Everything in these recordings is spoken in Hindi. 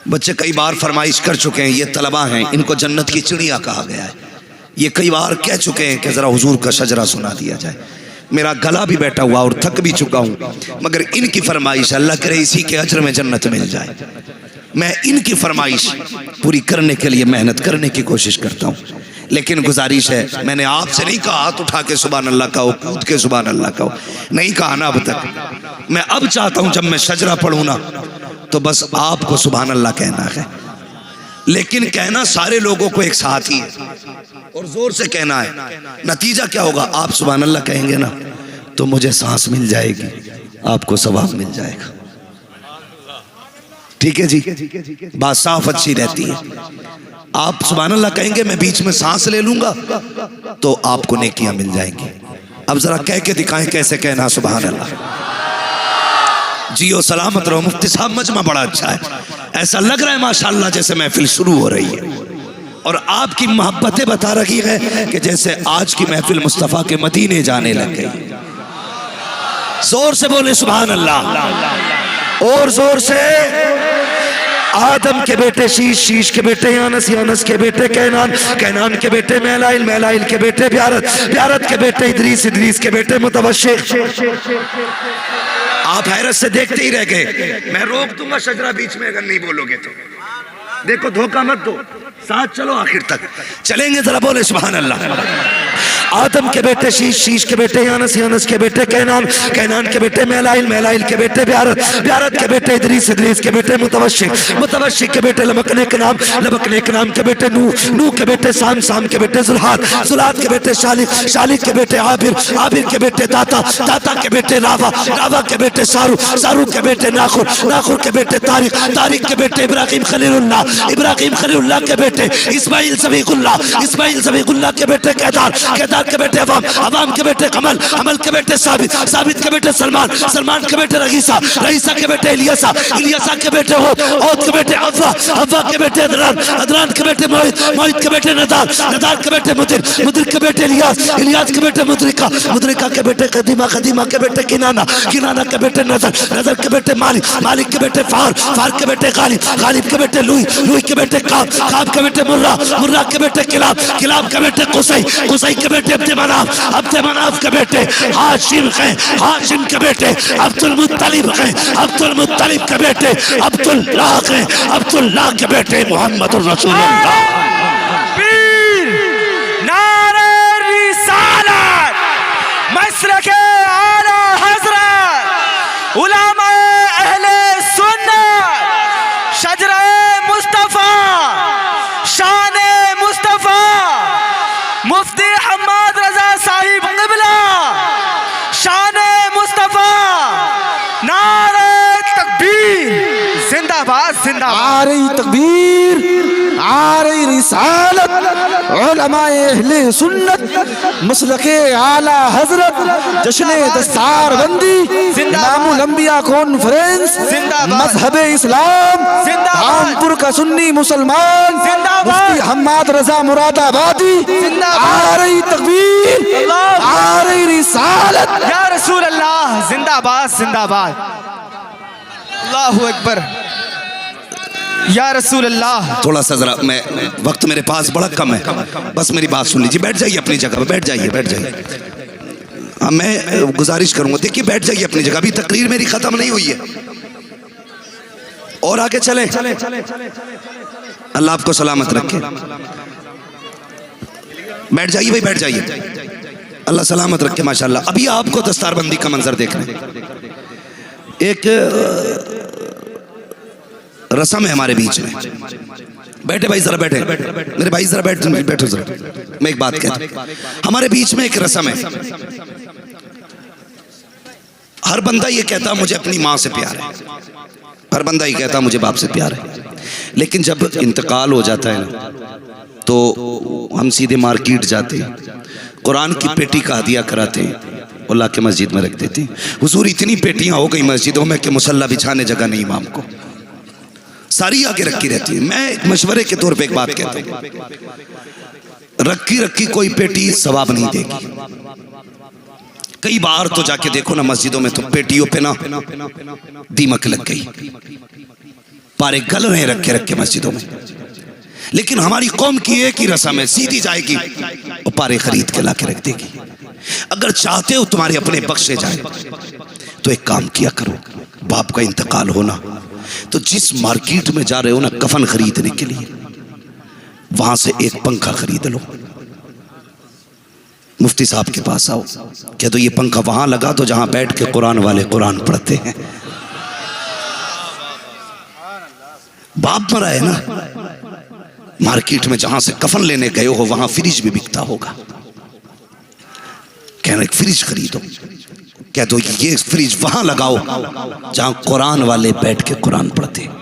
बच्चे कई बार फरमाइश कर चुके हैं, ये तलबा हैं, इनको जन्नत की चिड़िया कहा गया है। ये कई बार कह चुके हैं कि ज़रा हुजूर का शजरा सुना दिया जाए। मेरा गला भी बैठा हुआ और थक भी चुका हूँ, मगर इनकी फरमाइश, अल्लाह करे इसी के अजर में जन्नत मिल जाए। मैं इनकी फरमाइश पूरी करने के लिए मेहनत करने की कोशिश करता हूँ। लेकिन गुजारिश है, मैंने आपसे नहीं कहा हाथ उठा के सुभान अल्लाह कहो, कूद के सुभान अल्लाह कहो, नहीं कहा ना अब तक। मैं अब चाहता हूँ जब मैं शजरा पढ़ूँ ना तो बस आपको सुभान अल्लाह कहना है, लेकिन कहना सारे लोगों को एक साथ ही है और जोर से कहना है। नतीजा क्या होगा, आप सुभान अल्लाह कहेंगे ना तो मुझे सांस मिल जाएगी, आपको सवाब मिल जाएगा। ठीक है जी, बात साफ अच्छी रहती है। आप सुभान अल्लाह कहेंगे, मैं बीच में सांस ले लूंगा तो आपको नेकियां मिल जाएंगी। अब जरा कह के दिखाएं कैसे कहना सुभान अल्लाह। जियो सलामत रहो। मुफ्ती साहब मजमा बड़ा अच्छा है, ऐसा लग रहा है माशाल्लाह जैसे महफिल शुरू हो रही है और आपकी मोहब्बतें बता रही है कि जैसे आज की महफिल मुस्तफ़ा के मदीने जाने लग गई। जोर से बोले सुभान अल्लाह, और जोर से। आदम के बेटे शीश, शीश के बेटे यानस, यानस के बेटे कैनान, कैनान के बेटे मैलाइल, मैलाइल के बेटे ब्यारत, ब्यारत के बेटे इदरीस, इदरीस के बेटे मुतवश्शिर। आप हैरत से देखते ही रह गए। मैं रोक दूंगा शजरा बीच में अगर नहीं बोलोगे तो। देखो धोखा मत दो, साथ चलो आखिर तक चलेंगे। जरा बोले सुभान अल्लाह। आदम के बेटे शीश, शीश के बेटे यानस, यानस के बेटे कैनान, कैनान के बेटे मैलाइल, मैलाइल के बेटे ब्यारत, ब्यारत के बेटे इदरीस, इदरीस के बेटे मुतवश्शिर, मुतवश्शिर के बेटे लबकने के नाम, लबकने के नाम के बेटे नूह, नूह के बेटे साम, साम के बेटे जुल्हाद, जुल्हाद के बेटे शालिक, शालिक के बेटे आबिर, आबिर के बेटे दाता, दाता के बेटे रावा, रावा के बेटे सारू, सारू के बेटे नाखुर, नाखुर के बेटे तारिक, तारिक के बेटे इब्राहिम खलीलुल्लाह, इब्राहिम खलीलुल्लाह के बेटे इस्माइल ज़बीहुल्लाह, इस्माइल ज़बीहुल्लाह के बेटे केदार, केदार के बेटे अवाम, अवाम के बेटे कमल, कमल के बेटे साबित, साबित के बेटे सलमान, सलमान के बेटे रईसा, रईसा के बेटे इलियासा, इलियासा के बेटे ओद, ओद के बेटे अव्वा, अव्वा के बेटे अदरान, अदरान के बेटे मोहित, मोहित के बेटे नदार, नदार के बेटे मुदिर, मुदिर के बेटे इलियास, इलियास के बेटे मुद्रिका, मुद्रिका के बेटे कदीमा, कदीमा के बेटे किनाना, किनाना के बेटे नजर, नजर के बेटे मालिक, मालिक के बेटे फार, फार के बेटे गालिब, गालिब के बेटे लुई, लुई के बेटे काब, काब के बेटे मुर्रा, मुर्रा के बेटे किलाब, किलाब के बेटे कुसै, कुसै के बेटे अब्दे मनाफ, अब्दे मनाफ के बेटे हाशिम हैं, हाशिम के बेटे अब्दुल मुत्तलिब हैं, अब्दुल मुत्तलिब के बेटे अब्दुल्लाह हैं, अब्दुल्लाह के बेटे मोहम्मदुर रसूलुल्लाह। पीर नारे रिसालत, मसलके आला हज़रत, उलमा अहले सुन्नत, शजरा मुस्तफ़ा, शाने मुस्तफ़ा, मुफ्ती हम्माद रजा साहिब क़िबला, शाने मुस्तफ़ा, नारे तकबीर, जिंदाबाद जिंदाबाद। आ रही तकबीर, आ रही रिसालत, उलमाए अहले सुन्नत, मसलके आला हजरत, जश्ने दस्तार बंदी, इमामुल अंबिया कॉन्फ्रेंस, मजहबे इस्लाम, रामपुर का सुन्नी मुसलमान, मुफ्ती हम्माद रजा मुरादाबादी। आ रही तकबीर, आ रही रिसालत, या रसूल अल्लाह, जिंदाबाद जिंदाबाद। अल्लाहु अकबर, या रसूल अल्लाह। थोड़ा सा जरा मैं, वक्त मेरे पास बड़ा कम है, बस मेरी बात सुन लीजिए। बैठ जाइए अपनी जगह पे, बैठ जाइए, बैठ जाइए। हाँ, मैं गुजारिश करूंगा, देखिए बैठ जाइए अपनी जगह, अभी तकरीर मेरी खत्म नहीं हुई है और आगे चले। अल्लाह आपको सलामत रखे। बैठ जाइए भाई, बैठ जाइए, अल्लाह सलामत रखे। माशाल्लाह, अभी आपको दस्तारबंदी का मंजर देखना। एक रस्म है हमारे बीच में। बैठे भाई, जरा बैठे मेरे भाई, जरा बैठो जरा। मैं एक बात कहता हूं, हमारे बीच में एक रस्म है। हर बंदा ये कहता मुझे अपनी माँ से प्यार है, हर बंदा ये कहता मुझे बाप से प्यार है, लेकिन जब इंतकाल हो जाता है ना तो हम सीधे मार्केट जाते हैं, कुरान की पेटी का हदिया कराते हैं, अल्लाह के मस्जिद में रख देते हैं। हुजूर इतनी पेटियां हो गई मस्जिदों में कि मुसल्ला बिछाने जगह नहीं इमाम को, सारी आगे रखी रहती है। मैं एक मशवरे के तौर पे एक बात कहता हूं, रखी रखी कोई पेटी सवाब नहीं देगी। कई बार तो जाके देखो ना मस्जिदों में, तो पेटियों पे ना दीमक लग गई, पारे गल रहे रखे रखे मस्जिदों में। लेकिन हमारी कौम की एक ही रस्म है, सीधी जाएगी और पारे खरीद के ला के रख देगी। अगर चाहते हो तुम्हारे अपने बख्शे जाए तो एक काम किया करो, बाप का इंतकाल होना तो जिस मार्केट में जा रहे हो ना कफन खरीदने के लिए, वहां से एक पंखा खरीद लो। मुफ्ती साहब के पास आओ, कह दो ये पंखा वहां लगा दो जहां बैठ के कुरान वाले कुरान पढ़ते हैं। बाप मरा है ना, मार्केट में जहां से कफन लेने गए हो वहां फ्रिज भी बिकता होगा, कहना एक फ्रिज खरीदो। कह दो ये फ्रिज वहां लगाओ जहां कुरान वाले बैठ के कुरान पढ़ते हैं।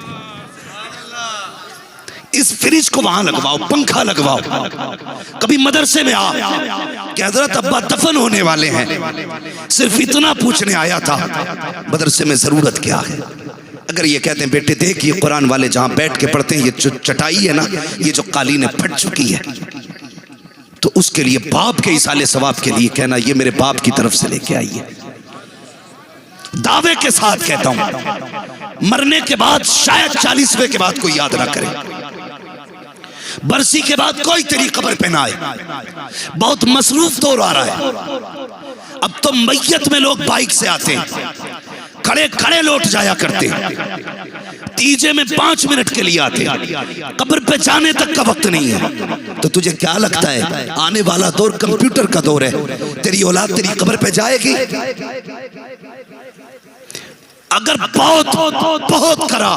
इस फ्रिज को वहां लगवाओ, पंखा लगवाओ। कभी मदरसे में आ कि हजरत अब्बा दफन होने वाले हैं, सिर्फ इतना पूछने आया था मदरसे में जरूरत क्या है। अगर ये कहते हैं बेटे देख ये कुरान वाले जहां बैठ के पढ़ते हैं, ये जो चटाई है ना, ये जो कालीन फट चुकी है, तो उसके लिए बाप के इसाले सवाब के लिए कहना ये मेरे बाप की तरफ से लेके आइए। दावे के साथ कहता हूं, मरने के बाद शायद 40वें के बाद कोई याद ना करे, बरसी के बाद कोई तेरी कब्र पे ना आए। बहुत मसरूफ दौर आ रहा है, अब तो मैयत में लोग बाइक से आते हैं, खड़े खड़े लौट जाया करते हैं, तीजे में 5 मिनट के लिए आते हैं, कब्र पे जाने तक का वक्त नहीं है। तो तुझे क्या लगता है आने वाला दौर कंप्यूटर का दौर है, तेरी औलाद तेरी कब्र पे जाएगी? अगर बहुत करा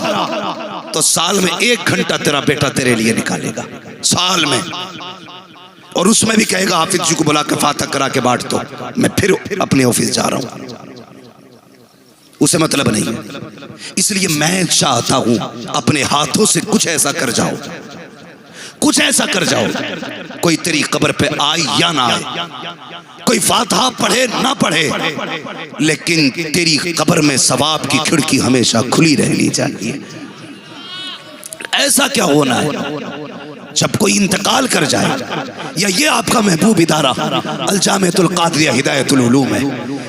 तो साल में 1 घंटा तेरा बेटा तेरे लिए निकालेगा, साल में, और उसमें भी कहेगा हाफिज जी को बुला के फातह करा के बांट दो, मैं फिर अपने ऑफिस जा रहा हूं। उसे मतलब नहीं है। इसलिए मैं चाहता हूं अपने हाथों से कुछ ऐसा कर जाओ, कुछ ऐसा कर जाओ, कोई तेरी कब्र पे आए या ना आए, कोई फातिहा पढ़े ना पढ़े, लेकिन तेरी कब्र में सवाब की खिड़की हमेशा खुली रहनी चाहिए। ऐसा क्या होना है जब कोई इंतकाल कर जाए, या ये आपका महबूब इदारा अल जामिअतुल कादरिया हिदायतुल उलूम है,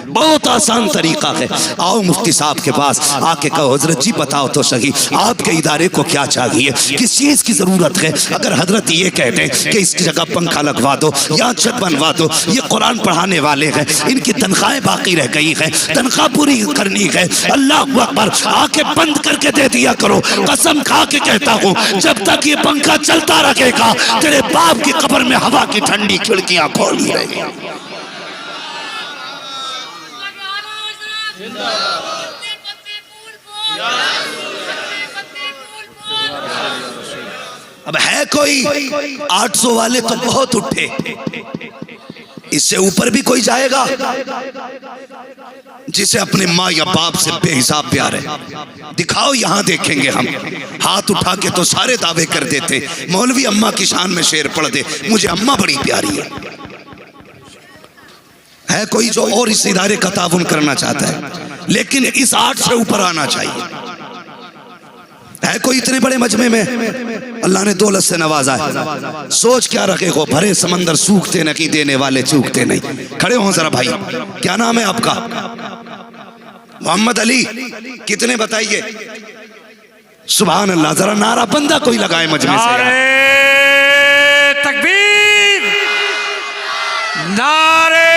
बहुत आसान तरीका है। आओ मुफ्ती साहब के पास आके कहो हजरत जी बताओ तो सही आपके इदारे को क्या चाहिए, किस चीज की जरूरत है। अगर हजरत ये कहते हैं कि इसकी जगह पंखा लगवा दो या छत बनवा दो, ये कुरान पढ़ाने वाले हैं, इनकी तनख्वाहें बाकी रह गई है, तनख्वाह पूरी करनी है, अल्लाह अकबर, आके बंद करके दे दिया करो। कसम खा के कहता हूँ जब तक ये पंखा चलता रहेगा तेरे बाप की कब्र में हवा की ठंडी खिड़कियां खोली रहेगी। अब है कोई 800 वाले तो बहुत उठे, इससे ऊपर भी कोई जाएगा जिसे अपने माँ या बाप से बेहिसाब प्यार है? दिखाओ, यहां देखेंगे हम। हाथ उठा के तो सारे दावे कर देते, मौलवी अम्मा की शान में शेर पढ़ दे, मुझे अम्मा बड़ी प्यारी है कोई जो और इस इदारे का ताउन करना चाहता है, लेकिन इस 8 से ऊपर आना चाहिए। है कोई इतने बड़े मजमे में अल्लाह ने दौलत से नवाजा है, सोच क्या रखे हो, भरे समंदर सूखते नहीं, देने वाले चूकते नहीं। खड़े हो जरा भाई, क्या नाम है आपका? मोहम्मद अली। कितने बताइए? सुभान अल्लाह। जरा नारा बंदा कोई लगाए मजमे से। तकबीर, नारे